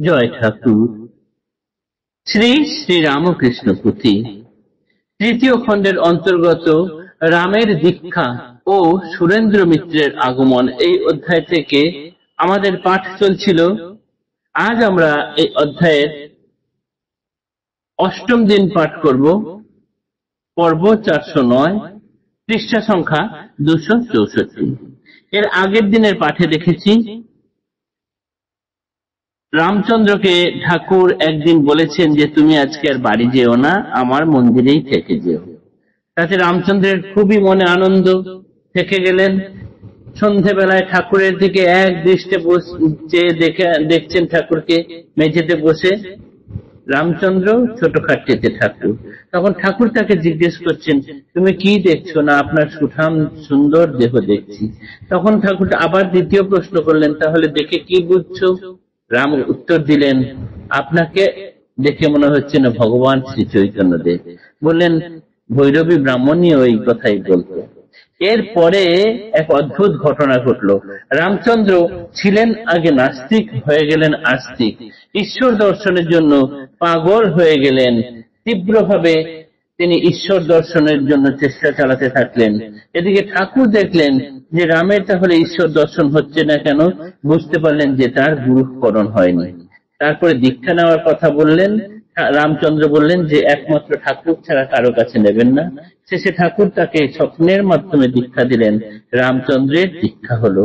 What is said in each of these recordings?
জয় ঠাকুর। শ্রী শ্রী রামকৃষ্ণ পুঁথি তৃতীয় খণ্ডের অন্তর্গত রামের দীক্ষা ও সুরেন্দ্র মিত্রের আগমন এই অধ্যায় থেকে আমাদের পাঠ চলছিল। আজ আমরা এই অধ্যায়ের অষ্টম দিন পাঠ করব, পর্ব 409, পৃষ্ঠা সংখ্যা 264। এর আগের দিনের পাঠে দেখেছি রামচন্দ্রকে ঠাকুর একদিন বলেছেন যে তুমি আজকে আর বাড়ি যেও না, আমার মন্দিরেই থেকে যেও। তাতে রামচন্দ্রের খুবই মনে আনন্দ, থেকে গেলেন। সন্ধেবেলায় ঠাকুরের দিকে এক দৃষ্টে চেয়ে দেখছেন ঠাকুরকে মেঝেতে বসে। রামচন্দ্র ছোট খাট্টিতে ঠাকুর। তখন ঠাকুর তাকে জিজ্ঞেস করছেন, তুমি কি দেখছো? না, আপনার সুঠাম সুন্দর দেহ দেখছি। তখন ঠাকুর আবার দ্বিতীয় প্রশ্ন করলেন, তাহলে দেখে কি বুঝছো? রাম উত্তর দিলেন, আপনাকে দেখে মনে হচ্ছে না ভগবান শ্রী চৈতন্য দেব। বললেন, ভৈরবী ব্রাহ্মণী ওই কথাই বলতো। এরপরে এক অদ্ভুত ঘটনা ঘটলো। রামচন্দ্র ছিলেন আগে নাস্তিক, হয়ে গেলেন আস্তিক। ঈশ্বর দর্শনের জন্য পাগল হয়ে গেলেন। তীব্রভাবে তিনি ঈশ্বর দর্শনের জন্য চেষ্টা চালাতে থাকলেন। এদিকে ঠাকুর দেখলেন যে রামের তাহলে ঈশ্বর দর্শন হচ্ছে না কেন, বুঝতে পারলেন যে তার গুরুকরণ হয়নি। তারপরে দীক্ষা নেওয়ার কথা বললেন। রামচন্দ্র বললেন যে একমাত্র ঠাকুর ছাড়া কারো কাছে নেবেন না। শেষে ঠাকুর তাকে স্বপ্নের মাধ্যমে দীক্ষা দিলেন। রামচন্দ্রের দীক্ষা হলো।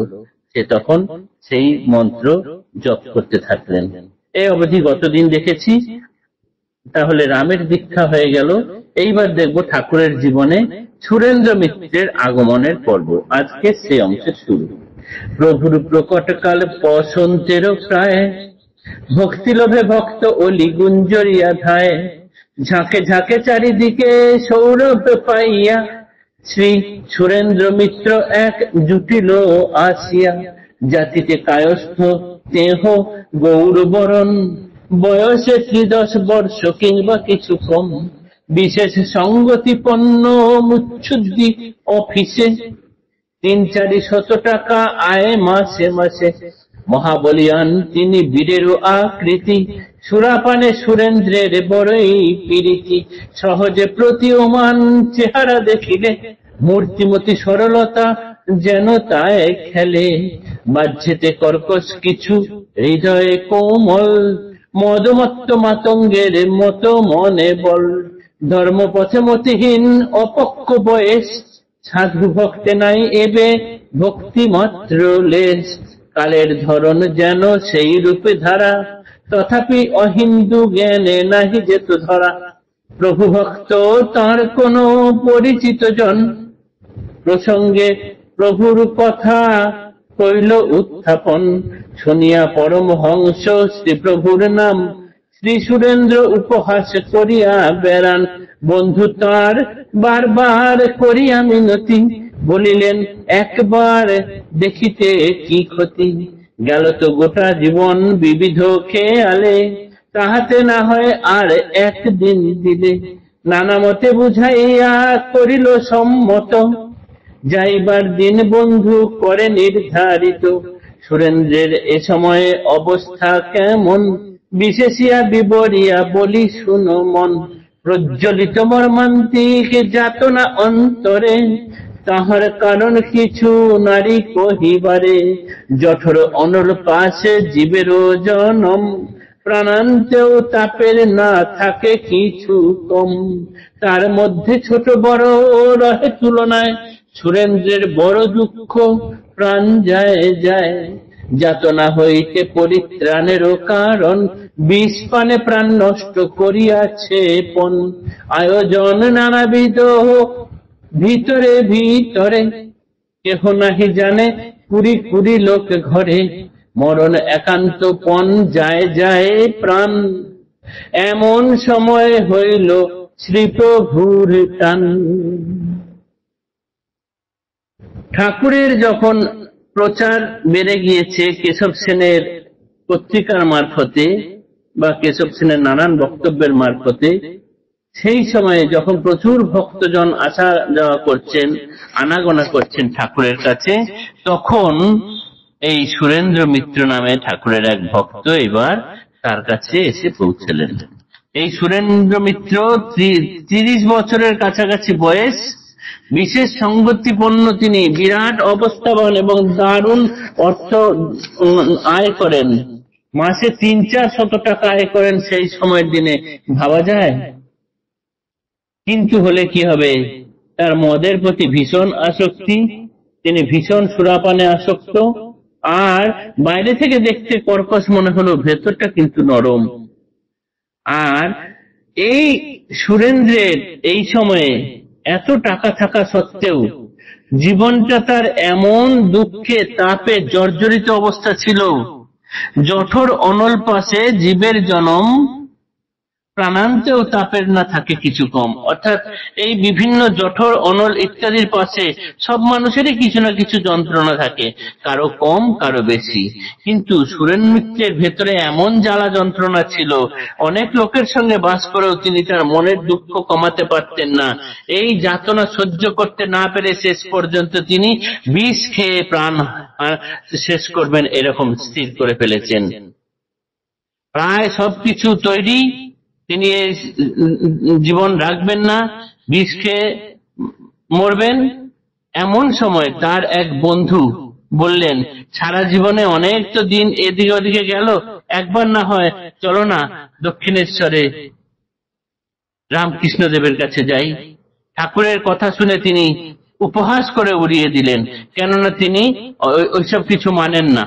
সে তখন সেই মন্ত্র জপ করতে থাকলেন। এই অবধি গতদিন দেখেছি। তাহলে রামের দীক্ষা হয়ে গেল। এইবার দেখব ঠাকুরের জীবনে সুরেন্দ্র মিত্রের আগমনের পর্ব। আজকে সেই অংশের শুরু। প্রভুর প্রকটকাল বসন্তেরও প্রায়, ভক্তি লোভে ভক্ত অলি গুঞ্জরিয়া ধায়, ঝাঁকে ঝাঁকে চারিদিকে সৌরভ পাইয়া, শ্রী সুরেন্দ্র মিত্র এক জুটিল আসিয়া, জাতিতে কায়স্থ দেহ গৌরবরণ, বয়সে 30 বর্ষ কিংবা কিছু কম, বিশেষ সঙ্গতিপন্ন মুচ্ছুদ্দি অফিসে, 3-4 টাকা আয় মাসে মাসে, মহাবলিয়ান তিনি বীরেরও আকৃতি, সুরাপানে সুরেন্দ্রের বড়ই প্রীতি, সহজে প্রতীয়মান চেহারা দেখিলে, মূর্তিমতি সরলতা যেন তাই খেলে, বাহ্যেতে কর্কশ কিছু হৃদয়ে কোমল, মদমত্ত মাতঙ্গের মতো মনে বল, ধর্মপথে মতিহীন অপক্ষ বয়স, সাধু ভক্তে নাই এবে ভক্তি মাত্র লেশ, কালের ধরন যেন সেই রূপে ধারা, তথাপি অহিন্দু জ্ঞানে নাহি যেত ধরা, প্রভু ভক্ত তার কোন পরিচিত জন, প্রসঙ্গে প্রভুর কথা কইল উত্থাপন, শুনিয়া পরমহংস শ্রী প্রভুর নাম, শ্রী সুরেন্দ্র উপহাস করিয়া বেড়ান, বন্ধু তার বারবার করিয়া মিনতি, বলিলেন একবার দেখিতে কি ক্ষতি, গেল তো গোটা জীবন বিবিধ খেয়ালে, তাহাতে না হয় আর একদিন দিলে, নানা মতে বুঝাইয়া করিল সম্মত, যাইবার দিন বন্ধু করে নির্ধারিত, সুরেন্দ্রের এ সময়ে অবস্থা কেমন, বিশেষিয়া বিবরিয়া বলি শুনো মন, প্রজ্বলিত মর্মান্তিক যাতনা অন্তরে, তাহার কারণ কিছু নারী কহিবারে, জঠর অনল পাশে জীবেরও জনম, প্রাণান্তেও তাপের না থাকে কিছু কম, তার মধ্যে ছোট বড় রহে তুলনায়, সুরেন্দ্রের বড় দুঃখ প্রাণ যায় যায়, যাতনা হইতে পরিত্রাণেরও কারণ, বিষ পানে প্রাণ নষ্ট করিয়াছে পণ, আয়োজন নানাবিধ ভিতরে ভিতরে, কেহ নাহি জানে কুড়ি কুড়ি লোক ঘরে, মরণ একান্ত পণ যায় যায় প্রাণ, এমন সময় হইল শ্রী প্রভুর টান। ঠাকুরের যখন প্রচার বেড়ে গিয়েছে কেশব সেনের পত্রিকার মারফতে বা কেশব সেনের নানান বক্তব্যের মারফতে, সেই সময়ে যখন প্রচুর ভক্তজন আসা যাওয়া করছেন, আনাগোনা করছেন ঠাকুরের কাছে, তখন এই সুরেন্দ্র মিত্র নামে ঠাকুরের এক ভক্ত এবার তার কাছে এসে পৌঁছলেন। এই সুরেন্দ্র মিত্র 30 বছরের কাছাকাছি বয়স, বিশেষ সঙ্গতিপন্ন, তিনি বিরাট অবস্থাবান এবং দারুণ অর্থ আয় করেন। মাসে 300-400 টাকা আয় করেন সেই সময়ের দিনে, ভাবা যায়? কিন্তু হলে কি হবে, তার মদের প্রতি ভীষণ আসক্তি, তিনি ভীষণ সুরাপানে আসক্ত, আর বাইরে থেকে দেখতে কর্কশ মনে হলো, ভেতরটা কিন্তু নরম। আর এই সুরেন্দ্রের এই সময়ে এত টাকা থাকা সত্ত্বেও জীবনটা তার এমন দুঃখে তাপে জর্জরিত অবস্থা ছিল। জঠর অনল পাশে জীবের জনম, প্রাণান্তেও তাপের না থাকে কিছু কম। অর্থাৎ এই বিভিন্ন জঠর অনল ইত্যাদির পাশে সব মানুষেরই কিছু না কিছু যন্ত্রণা থাকে, কারো কম কারো বেশি। কিন্তু সুরেন্দ্র মিত্রের ভেতরে এমন জ্বালা যন্ত্রণা ছিল, অনেক লোকের সঙ্গে বাস করেও তিনি তার মনের দুঃখ কমাতে পারতেন না। এই যাতনা সহ্য করতে না পেরে শেষ পর্যন্ত তিনি বিষ খেয়ে প্রাণ শেষ করবেন এরকম স্থির করে ফেলেছেন। প্রায় সবকিছু তৈরি, তিনি জীবন রাখবেন না, বিষ খেয়ে মরবেন। এমন সময় তার এক বন্ধু বললেন, সারা জীবনে অনেক তো দিন এদিকে ওদিকে গেল, একবার না হয় চলো না দক্ষিণেশ্বরে রামকৃষ্ণদেবের কাছে যাই। ঠাকুরের কথা শুনে তিনি উপহাস করে উড়িয়ে দিলেন, কেননা তিনি ওইসব কিছু মানেন না।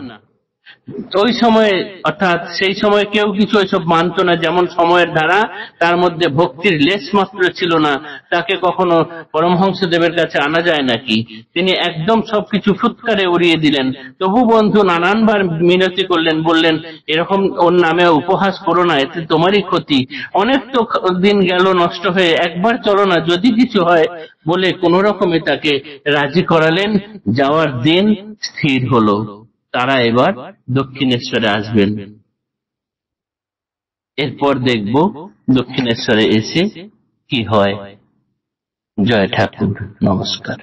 ওই সময়ে, অর্থাৎ সেই সময় কেউ কিছু ওইসব মানত না, যেমন সময়ের ধারা, তার মধ্যে ভক্তির লেশ মাত্র ছিল না। তাকে কখনো পরমহংসদেবের কাছে আনা যায় নাকি? তিনি একদম সবকিছু ফুৎকারে উড়িয়ে দিলেন। তবু বন্ধু নানানবার মিনতি করলেন, বললেন, এরকম ওর নামে উপহাস করো না, এতে তোমারই ক্ষতি। অনেক তো দিন গেল নষ্ট হয়ে, একবার চলো না, যদি কিছু হয়, বলে কোন রকমে তাকে রাজি করালেন। যাওয়ার দিন স্থির হলো, তারা এবার দক্ষিণেশ্বরে আসবেন। এরপর দেখব দক্ষিণেশ্বরে এসে কি হয়। জয় ঠাকুর, নমস্কার।